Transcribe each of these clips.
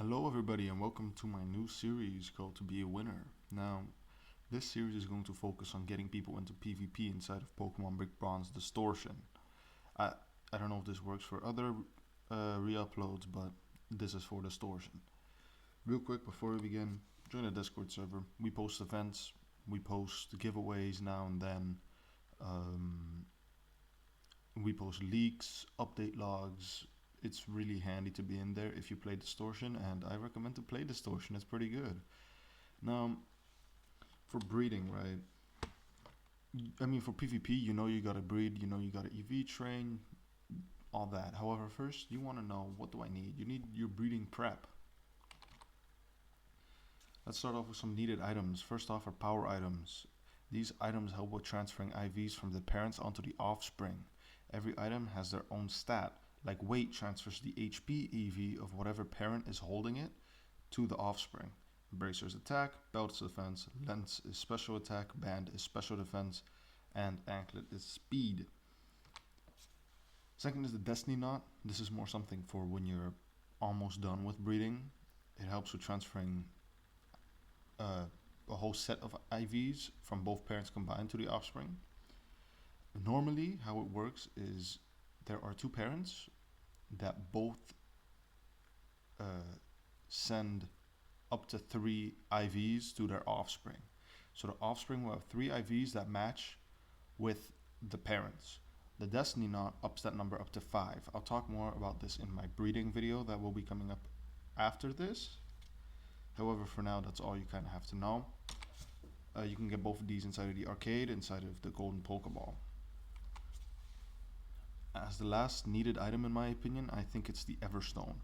Hello everybody and welcome to my new series called To Be a Winner. Now, this series is going to focus on getting people into PvP inside of Pokemon Big Bronze Distortion. I, I don't know if this works for other re-uploads, but this is for Distortion. Real quick before we begin, join the Discord server. We post events, we post giveaways now and then. We post leaks, update logs. It's really handy to be in there if you play Distortion, and I recommend to play Distortion. It's pretty good. Now, for breeding, right? I mean, for PvP, you know you gotta breed, you know you gotta EV train, all that. However, first you want to know, what do I need? You need your breeding prep. Let's start off with some needed items. First off are power items. These items help with transferring IVs from the parents onto the offspring. Every item has their own stat. Like weight transfers the HP EV of whatever parent is holding it to the offspring. Bracer's attack, belt's defense, lens is special attack, band is special defense, and anklet is speed. Second is the Destiny Knot. This is more something for when you're almost done with breeding. It helps with transferring a whole set of IVs from both parents combined to the offspring. Normally, how it works is there are two parents that both send up to 3 IVs to their offspring. So the offspring will have 3 IVs that match with the parents. The Destiny Knot ups that number up to 5. I'll talk more about this in my breeding video that will be coming up after this. However, for now, that's all you kind of have to know. You can get both of these inside of the arcade, inside of the Golden Pokeball. As the last needed item in my opinion, I think it's the Everstone.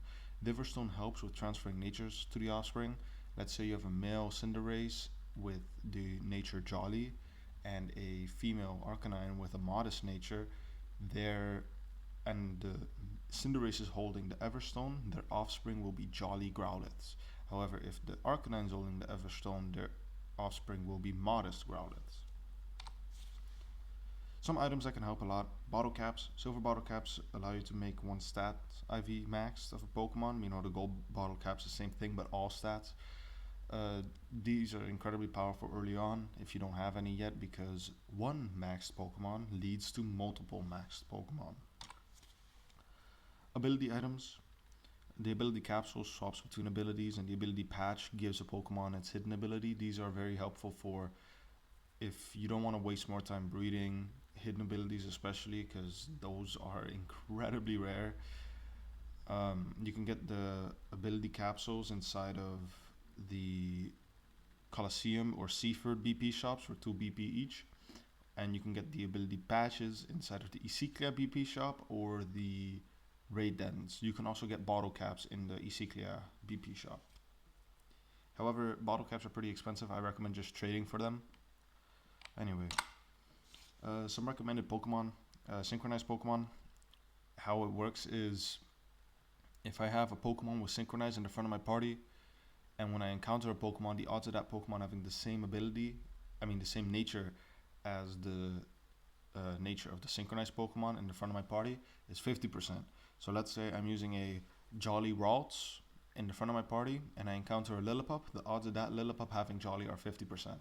The Everstone helps with transferring natures to the offspring. Let's say you have a male Cinderace with the nature Jolly and a female Arcanine with a modest nature. And the Cinderace is holding the Everstone, their offspring will be Jolly Growlithes. However, if the Arcanine is holding the Everstone, their offspring will be modest Growlithes. Some items that can help a lot. Bottle caps. Silver bottle caps allow you to make one stat IV maxed of a Pokemon. You know, the gold bottle caps, the same thing, but all stats. These are incredibly powerful early on if you don't have any yet, because one maxed Pokemon leads to multiple maxed Pokemon. Ability items. The ability capsule swaps between abilities, and the ability patch gives a Pokemon its hidden ability. These are very helpful for if you don't want to waste more time breeding, hidden abilities especially, because those are incredibly rare. You can get the ability capsules inside of the Colosseum or Seaford BP shops for 2 BP each, and you can get the ability patches inside of the Iciclia BP shop or the Raid Dens. You can also get bottle caps in the Iciclia BP shop. However, bottle caps are pretty expensive. I recommend just trading for them. Anyway, some recommended Pokemon, synchronized Pokemon. How it works is, if I have a Pokemon with synchronized in the front of my party, and when I encounter a Pokemon, the odds of that Pokemon having the same the same nature as the nature of the synchronized Pokemon in the front of my party is 50%. So let's say I'm using a Jolly Ralts in the front of my party, and I encounter a Lillipup, the odds of that Lillipup having Jolly are 50%.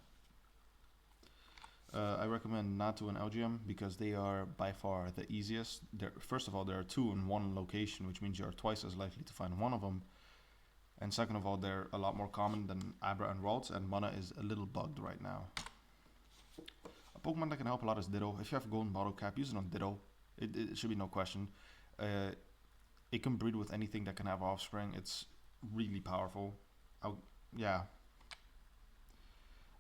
I recommend Natu and Elgium because they are by far the easiest. First of all, there are 2 in one location, which means you are twice as likely to find one of them. And second of all, they're a lot more common than Abra and Ralts, and Mana is a little bugged right now. A Pokemon that can help a lot is Ditto. If you have a golden bottle cap, use it on Ditto. It should be no question. It can breed with anything that can have offspring. It's really powerful.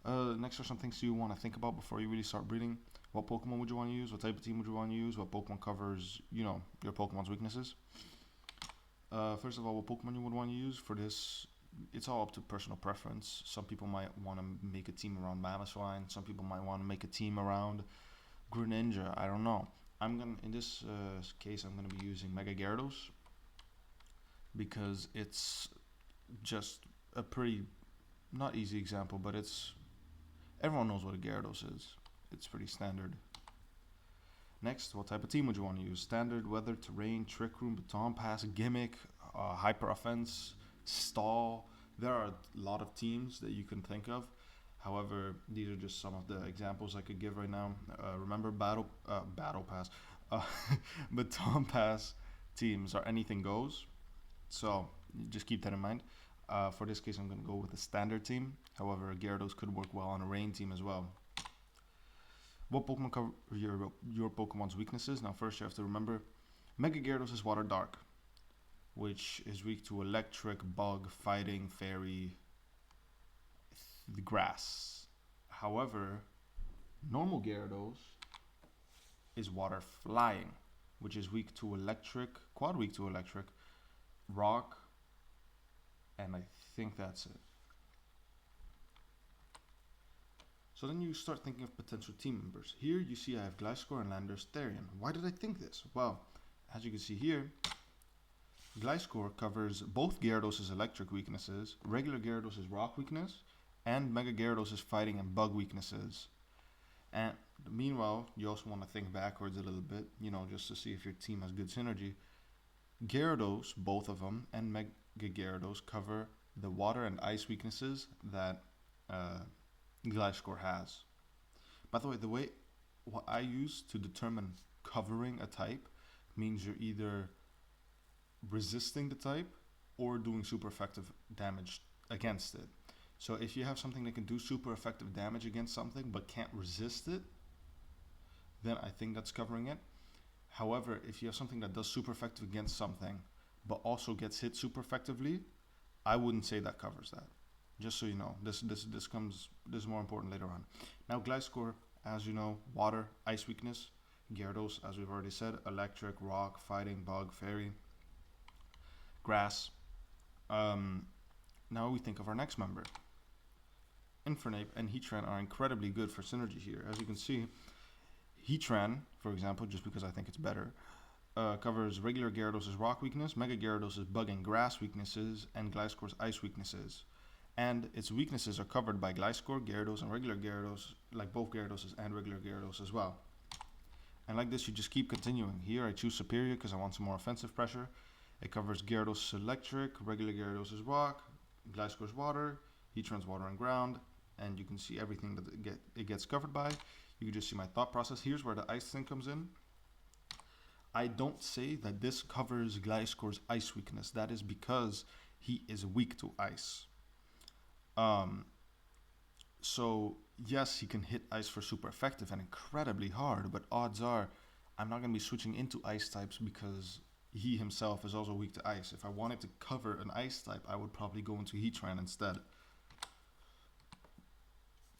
Next are some things you want to think about before you really start breeding. What Pokemon would you want to use? What type of team would you want to use? What Pokemon covers, your Pokemon's weaknesses? First of all, what Pokemon you would want to use for this, it's all up to personal preference. Some people might want to make a team around Mamoswine. Some people might want to make a team around Greninja. I don't know. In this case, I'm gonna be using Mega Gyarados because it's just a pretty, not easy example, but everyone knows what a Gyarados is. It's pretty standard. Next, what type of team would you want to use? Standard, weather, terrain, trick room, baton pass, gimmick, hyper offense, stall. There are a lot of teams that you can think of. However, these are just some of the examples I could give right now. Remember, battle pass, uh, baton pass teams are anything goes. So just keep that in mind. For this case, I'm going to go with a standard team. However, Gyarados could work well on a rain team as well. What Pokemon cover your Pokemon's weaknesses? Now, first you have to remember, Mega Gyarados is Water Dark, which is weak to Electric, Bug, Fighting, Fairy, the Grass. However, normal Gyarados is Water Flying, which is weak to Electric, quad weak to Electric, Rock, and I think that's it. So then you start thinking of potential team members. Here you see I have Gliscor and Landorus Therian. Why did I think this? Well, as you can see here, Gliscor covers both Gyarados' electric weaknesses, regular Gyarados' rock weakness, and Mega Gyarados' fighting and bug weaknesses. And meanwhile, you also want to think backwards a little bit, just to see if your team has good synergy. Gyarados, both of them, and Mega Gyarados cover the water and ice weaknesses that Gliscor has. By the way, what I use to determine covering a type means you're either resisting the type or doing super effective damage against it. So if you have something that can do super effective damage against something but can't resist it, then I think that's covering it. However, if you have something that does super effective against something but also gets hit super effectively, I wouldn't say that covers that. Just so you know, this is more important later on. Now Gliscor, as you know, water, ice weakness. Gyarados, as we've already said, electric, rock, fighting, bug, fairy, grass. Now we think of our next member. Infernape and Heatran are incredibly good for synergy here. As you can see, Heatran, for example, just because I think it's better, covers regular Gyarados' rock weakness, Mega Gyarados' bug and grass weaknesses, and Gliscor's ice weaknesses. And its weaknesses are covered by Gliscor, Gyarados, and regular Gyarados, like both Gyarados and regular Gyarados as well. And like this, you just keep continuing. Here I choose Superior because I want some more offensive pressure. It covers Gyarados' electric, regular Gyarados' rock, Gliscor's water, Heatran's water and ground, and you can see everything that it gets covered by. You can just see my thought process. Here's where the ice thing comes in. I don't say that this covers Gliscor's ice weakness. That is because he is weak to ice. So yes, he can hit ice for super effective and incredibly hard, but odds are I'm not going to be switching into ice types because he himself is also weak to ice. If I wanted to cover an ice type, I would probably go into Heatran instead.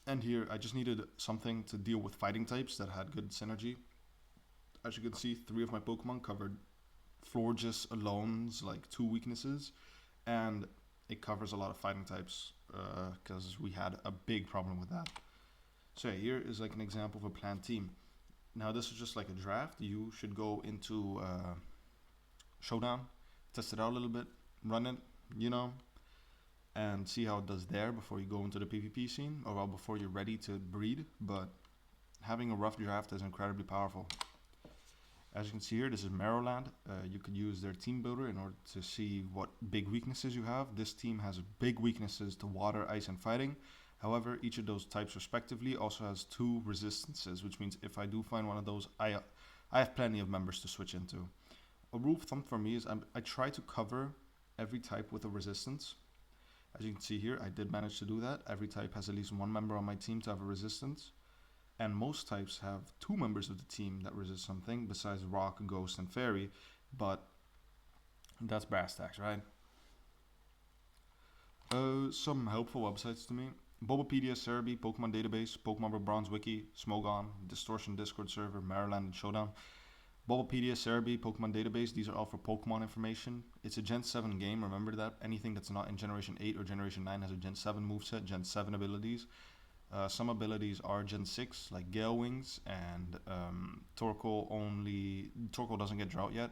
And here I just needed something to deal with fighting types that had good synergy. As you can see, 3 of my Pokemon covered Florges alone's like 2 weaknesses, and it covers a lot of fighting types because we had a big problem with that. So yeah, here is like an example of a planned team. Now this is just like a draft. You should go into Showdown, test it out a little bit, run it, and see how it does there before you go into the PvP scene, or well, before you're ready to breed. But having a rough draft is incredibly powerful. As you can see here, this is Maryland. You could use their team builder in order to see what big weaknesses you have. This team has big weaknesses to water, ice, and fighting. However, each of those types respectively also has 2 resistances, which means if I do find one of those, I have plenty of members to switch into. A rule of thumb for me is I try to cover every type with a resistance. As you can see here, I did manage to do that. Every type has at least 1 member on my team to have a resistance. And most types have 2 members of the team that resist something besides rock, ghost, and fairy. But that's brass tacks, right? Some helpful websites to me. Bulbapedia, Cerebi, Pokemon Database, Pokemon Bronze Wiki, Smogon, Distortion Discord server, Maryland, and Showdown. Bulbapedia, Cerebi, Pokemon Database, these are all for Pokemon information. It's a Gen 7 game, remember that. Anything that's not in Generation 8 or Generation 9 has a Gen 7 moveset, Gen 7 abilities. Some abilities are Gen 6, like Gale Wings, and Torkoal doesn't get Drought yet.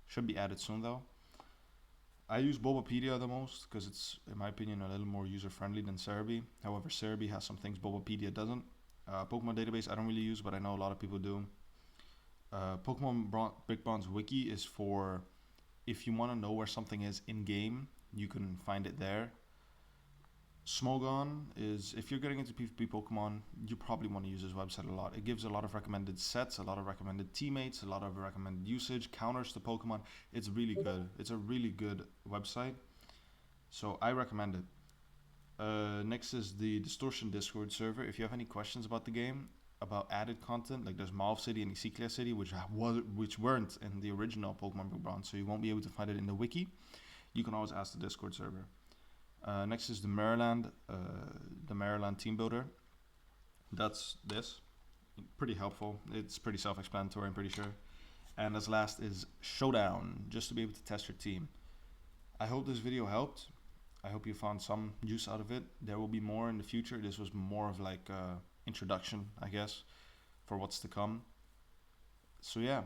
Should be added soon though. I use Bulbapedia the most because it's, in my opinion, a little more user-friendly than Cerebi. However, Cerebi has some things Bulbapedia doesn't. Pokemon Database I don't really use, but I know a lot of people do. Pokemon Big Bronze Wiki is for if you want to know where something is in-game, You can find it there. Smogon is, if you're getting into PvP Pokemon, you probably want to use this website a lot. It gives a lot of recommended sets, a lot of recommended teammates, a lot of recommended usage, counters to Pokemon. It's really good. It's a really good website. So I recommend it. Next is the Distortion Discord server. If you have any questions about the game, about added content, like there's Malv City and Eciclia City, which weren't in the original Pokemon Blue Bronze, so you won't be able to find it in the wiki. You can always ask the Discord server. Next is the Maryland team builder. That's this. Pretty helpful. It's pretty self-explanatory, I'm pretty sure. And as last is Showdown, just to be able to test your team. I hope this video helped. I hope you found some use out of it. There will be more in the future. This was more of like introduction, I guess, for what's to come. So yeah,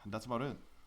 that's about it.